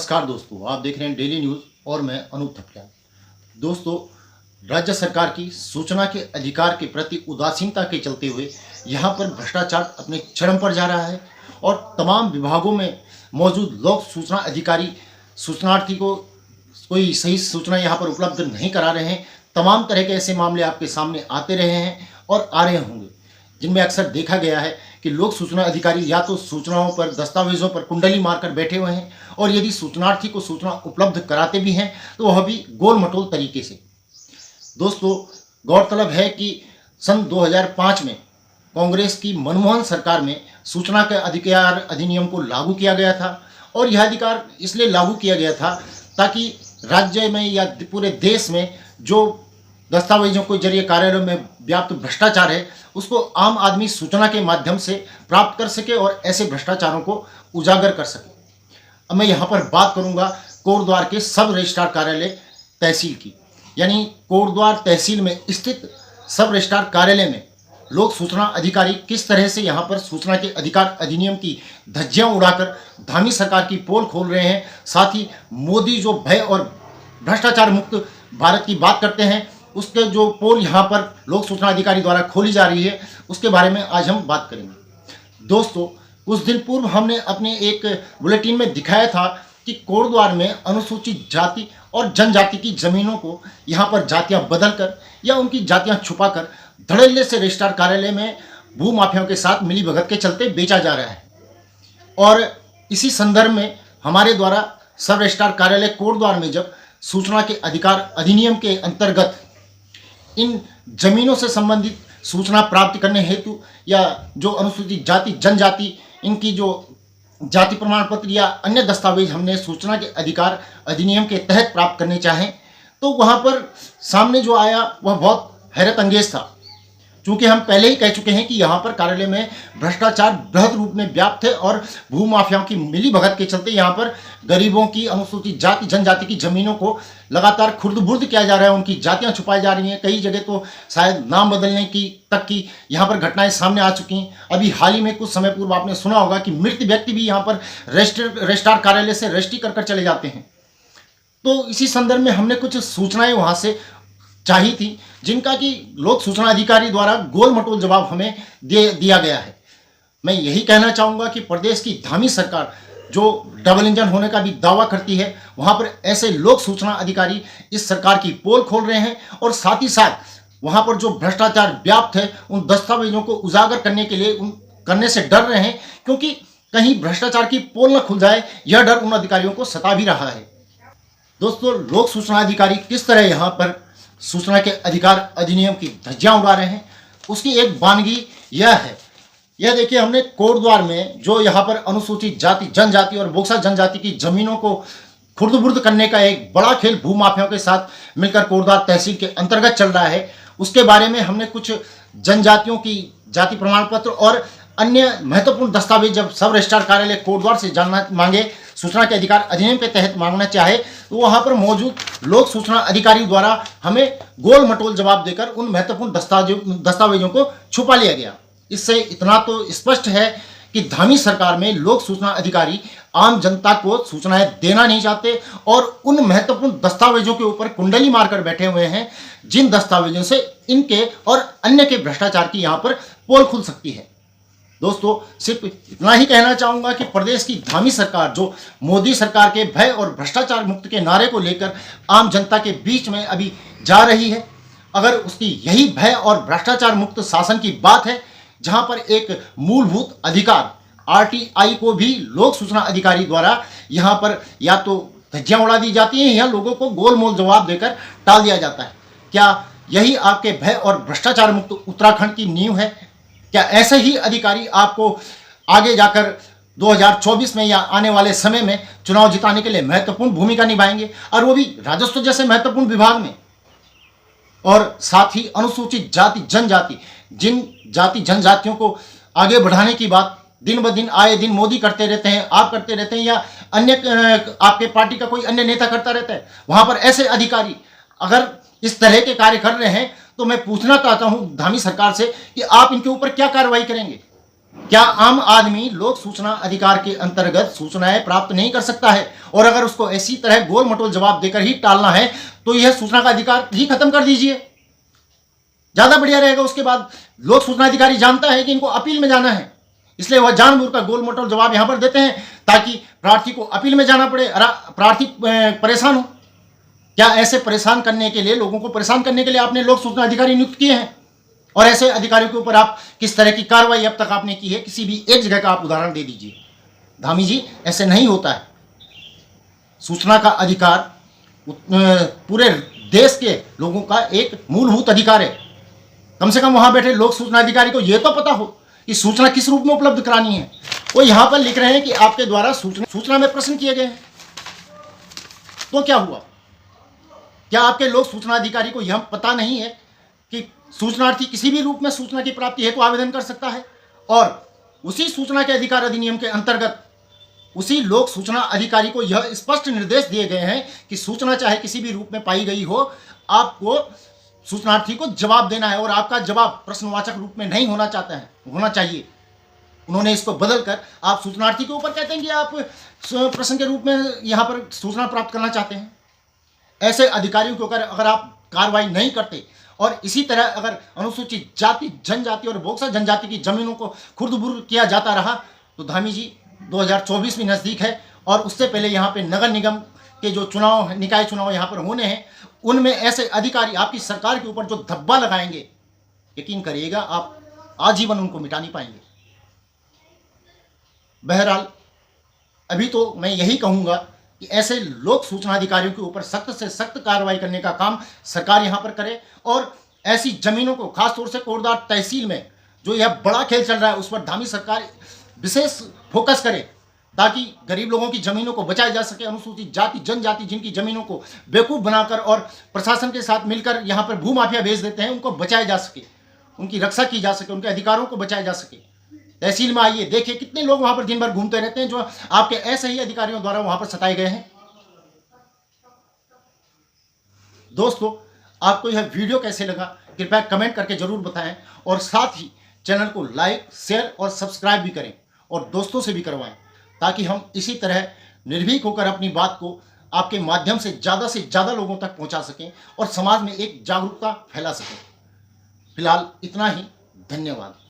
नमस्कार दोस्तों, आप देख रहे हैं डेली न्यूज़ और मैं अनूप थपलियाल। दोस्तों, राज्य सरकार की सूचना के अधिकार के प्रति उदासीनता के चलते हुए यहाँ पर भ्रष्टाचार अपने चरम पर जा रहा है और तमाम विभागों में मौजूद लोक सूचना अधिकारी सूचनार्थी को कोई सही सूचना यहाँ पर उपलब्ध नहीं करा रहे हैं। तमाम तरह के ऐसे मामले आपके सामने आते रहे हैं और आ रहे होंगे, जिनमें अक्सर देखा गया है कि लोक सूचना अधिकारी या तो सूचनाओं पर, दस्तावेजों पर कुंडली मारकर बैठे हुए हैं और यदि सूचनार्थी को सूचना उपलब्ध कराते भी हैं तो वह भी गोल मटोल तरीके से। दोस्तों, गौरतलब है कि सन 2005 में कांग्रेस की मनमोहन सरकार में सूचना के अधिकार अधिनियम को लागू किया गया था और यह अधिकार इसलिए लागू किया गया था ताकि राज्य में या पूरे देश में जो दस्तावेजों के जरिए कार्यालयों में व्याप्त भ्रष्टाचार है उसको आम आदमी सूचना के माध्यम से प्राप्त कर सके और ऐसे भ्रष्टाचारों को उजागर कर सके। अब मैं यहाँ पर बात करूँगा कोटद्वार के सब रजिस्ट्रार कार्यालय तहसील की, यानी कोटद्वार तहसील में स्थित सब रजिस्ट्रार कार्यालय में लोक सूचना अधिकारी किस तरह से यहाँ पर सूचना के अधिकार अधिनियम की धज्जियाँ उड़ाकर धामी सरकार की पोल खोल रहे हैं। साथ ही मोदी जो भय और भ्रष्टाचार मुक्त भारत की बात करते हैं, उसके जो पोल यहाँ पर लोक सूचना अधिकारी द्वारा खोली जा रही है उसके बारे में आज हम बात करेंगे। दोस्तों, कुछ दिन पूर्व हमने अपने एक बुलेटिन में दिखाया था कि कोटद्वार में अनुसूचित जाति और जनजाति की ज़मीनों को यहाँ पर जातियाँ बदलकर या उनकी जातियाँ छुपाकर धड़ल्ले से रजिस्ट्रार कार्यालय में भू माफियाओं के साथ मिलीभगत के चलते बेचा जा रहा है। और इसी संदर्भ में हमारे द्वारा सब रजिस्ट्रार कार्यालय कोटद्वार में जब सूचना के अधिकार अधिनियम के अंतर्गत इन जमीनों से संबंधित सूचना प्राप्त करने हेतु या जो अनुसूचित जाति जनजाति इनकी जो जाति प्रमाण पत्र या अन्य दस्तावेज हमने सूचना के अधिकार अधिनियम के तहत प्राप्त करने चाहें तो वहाँ पर सामने जो आया वह बहुत हैरत अंगेज था। चूँकि हम पहले ही कह चुके हैं कि यहाँ पर कार्यालय में भ्रष्टाचार बृहद रूप में व्याप्त है और भू माफियाओं की मिली भगत के चलते यहाँ पर गरीबों की, अनुसूचित जाति जनजाति की ज़मीनों को लगातार खुर्द-बुर्द किया जा रहा है, उनकी जातियाँ छुपाई जा रही हैं। कई जगह तो शायद नाम बदलने की तक की यहाँ पर घटनाएं सामने आ चुकी हैं। अभी हाल ही में कुछ समय पूर्व आपने सुना होगा कि मृत व्यक्ति भी यहाँ पर रजिस्ट्रार कार्यालय से रजिस्ट्री कर चले जाते हैं। तो इसी संदर्भ में हमने कुछ सूचनाएं वहाँ से चाहिए थी जिनका कि लोक सूचना अधिकारी द्वारा गोल मटोल जवाब हमें दिया गया है। मैं यही कहना चाहूँगा कि प्रदेश की धामी सरकार जो डबल इंजन होने का भी दावा करती है, वहाँ पर ऐसे लोक सूचना अधिकारी इस सरकार की पोल खोल रहे हैं और साथ ही साथ वहाँ पर जो भ्रष्टाचार व्याप्त है उन दस्तावेजों को उजागर करने के लिए करने से डर रहे हैं, क्योंकि कहीं भ्रष्टाचार की पोल न खुल जाए, यह डर उन अधिकारियों को सता भी रहा है। दोस्तों, लोक सूचना अधिकारी किस तरह यहाँ पर सूचना के अधिकार अधिनियम की धज्जियां उड़ा रहे हैं उसकी एक वानगी यह है। यह देखिए, हमने कोटद्वार में जो यहाँ पर अनुसूचित जाति जनजाति और बोक्सा जनजाति की जमीनों को खुर्द-बुर्द करने का एक बड़ा खेल भू माफियाओं के साथ मिलकर कोटद्वार तहसील के अंतर्गत चल रहा है, उसके बारे में हमने कुछ जनजातियों की जाति प्रमाण पत्र और अन्य महत्वपूर्ण दस्तावेज जब सब रजिस्ट्रार कार्यालय कोटद्वार से जानना मांगे, सूचना के अधिकार अधिनियम के तहत मांगना चाहे, तो वहाँ पर मौजूद लोक सूचना अधिकारी द्वारा हमें गोल मटोल जवाब देकर उन महत्वपूर्ण दस्तावेजों को छुपा लिया गया। इससे इतना तो स्पष्ट है कि धामी सरकार में लोक सूचना अधिकारी आम जनता को सूचनाएं देना नहीं चाहते और उन महत्वपूर्ण दस्तावेजों के ऊपर कुंडली मारकर बैठे हुए हैं जिन दस्तावेजों से इनके और अन्य के भ्रष्टाचार की यहाँ पर पोल खुल सकती है। दोस्तों, सिर्फ इतना ही कहना चाहूँगा कि प्रदेश की धामी सरकार जो मोदी सरकार के भय और भ्रष्टाचार मुक्त के नारे को लेकर आम जनता के बीच में अभी जा रही है, अगर उसकी यही भय और भ्रष्टाचार मुक्त शासन की बात है, जहाँ पर एक मूलभूत अधिकार RTI को भी लोक सूचना अधिकारी द्वारा यहाँ पर या तो धज्जियाँ उड़ा दी जाती हैं या लोगों को गोलमोल जवाब देकर टाल दिया जाता है। क्या यही आपके भय और भ्रष्टाचार मुक्त उत्तराखंड की नींव है? क्या ऐसे ही अधिकारी आपको आगे जाकर 2024 में या आने वाले समय में चुनाव जिताने के लिए महत्वपूर्ण भूमिका निभाएंगे, और वो भी राजस्व जैसे महत्वपूर्ण विभाग में? और साथ ही अनुसूचित जाति जनजाति, जिन जाति जनजातियों को आगे बढ़ाने की बात दिन ब दिन आए दिन मोदी करते रहते हैं, आप करते रहते हैं या अन्य आपके पार्टी का कोई अन्य नेता करता रहता है, वहाँ पर ऐसे अधिकारी अगर इस तरह के कार्य कर रहे हैं तो मैं पूछना चाहता हूं धामी सरकार से कि आप इनके ऊपर क्या कार्रवाई करेंगे? क्या आम आदमी लोक सूचना अधिकार के अंतर्गत सूचनाएं प्राप्त नहीं कर सकता है? और अगर उसको ऐसी तरह गोल मटोल जवाब देकर ही टालना है तो यह सूचना का अधिकार ही खत्म कर दीजिए, ज्यादा बढ़िया रहेगा। उसके बाद लोक सूचना अधिकारी जानता है कि इनको अपील में जाना है, इसलिए वह जानबूझकर गोल मटोल जवाब यहां पर देते हैं ताकि प्रार्थी को अपील में जाना पड़े, प्रार्थी परेशान हो। क्या ऐसे परेशान करने के लिए, लोगों को परेशान करने के लिए आपने लोक सूचना अधिकारी नियुक्त किए हैं? और ऐसे अधिकारियों के ऊपर आप किस तरह की कार्रवाई अब तक आपने की है? किसी भी एक जगह का आप उदाहरण दे दीजिए। धामी जी, ऐसे नहीं होता है। सूचना का अधिकार पूरे देश के लोगों का एक मूलभूत अधिकार है। कम से कम वहां बैठे लोक सूचना अधिकारी को यह तो पता हो कि सूचना किस रूप में उपलब्ध करानी है। वो यहां पर लिख रहे हैं कि आपके द्वारा सूचना में प्रश्न किए गए हैं, तो क्या हुआ? क्या आपके लोक सूचना अधिकारी को यह पता नहीं है कि सूचनार्थी किसी भी रूप में सूचना की प्राप्ति हेतु आवेदन कर सकता है? और उसी सूचना के अधिकार अधिनियम के अंतर्गत उसी लोक सूचना अधिकारी को यह स्पष्ट निर्देश दिए गए हैं कि सूचना चाहे किसी भी रूप में पाई गई हो, आपको सूचनार्थी को जवाब देना है, और आपका जवाब प्रश्नवाचक रूप में नहीं होना चाहिए। उन्होंने इसको बदलकर आप सूचनार्थी के ऊपर कहते हैं कि आप प्रश्न के रूप में यहाँ पर सूचना प्राप्त करना चाहते हैं। ऐसे अधिकारियों के ऊपर अगर आप कार्रवाई नहीं करते और इसी तरह अगर अनुसूचित जाति, जनजाति और बोक्सा जनजाति की जमीनों को खुर्द-बुर्द किया जाता रहा तो धामी जी 2024 भी नज़दीक है, और उससे पहले यहाँ पे नगर निगम के जो चुनाव, निकाय चुनाव यहाँ पर होने हैं, उनमें ऐसे अधिकारी आपकी सरकार के ऊपर जो धब्बा लगाएंगे, यकीन करिएगा आप आजीवन उनको मिटा नहीं पाएंगे। बहरहाल अभी तो मैं यही कहूँगा कि ऐसे लोक सूचना अधिकारियों के ऊपर सख्त से सख्त कार्रवाई करने का काम सरकार यहाँ पर करे, और ऐसी जमीनों को, खासतौर से कोटद्वार तहसील में जो यह बड़ा खेल चल रहा है, उस पर धामी सरकार विशेष फोकस करे ताकि गरीब लोगों की ज़मीनों को बचाया जा सके। अनुसूचित जाति, जनजाति जिनकी ज़मीनों को बेवकूफ़ बनाकर और प्रशासन के साथ मिलकर यहाँ पर भूमाफिया भेज देते हैं, उनको बचाया जा सके, उनकी रक्षा की जा सके, उनके अधिकारों को बचाया जा सके। तहसील में आइए, देखिए कितने लोग वहाँ पर दिन भर घूमते रहते हैं जो आपके ऐसे ही अधिकारियों द्वारा वहाँ पर सताए गए हैं। दोस्तों, आपको यह वीडियो कैसे लगा कृपया कमेंट करके ज़रूर बताएं, और साथ ही चैनल को लाइक, शेयर और सब्सक्राइब भी करें और दोस्तों से भी करवाएं, ताकि हम इसी तरह निर्भीक होकर अपनी बात को आपके माध्यम से ज़्यादा लोगों तक पहुंचा सकें और समाज में एक जागरूकता फैला सकें। फिलहाल इतना ही, धन्यवाद।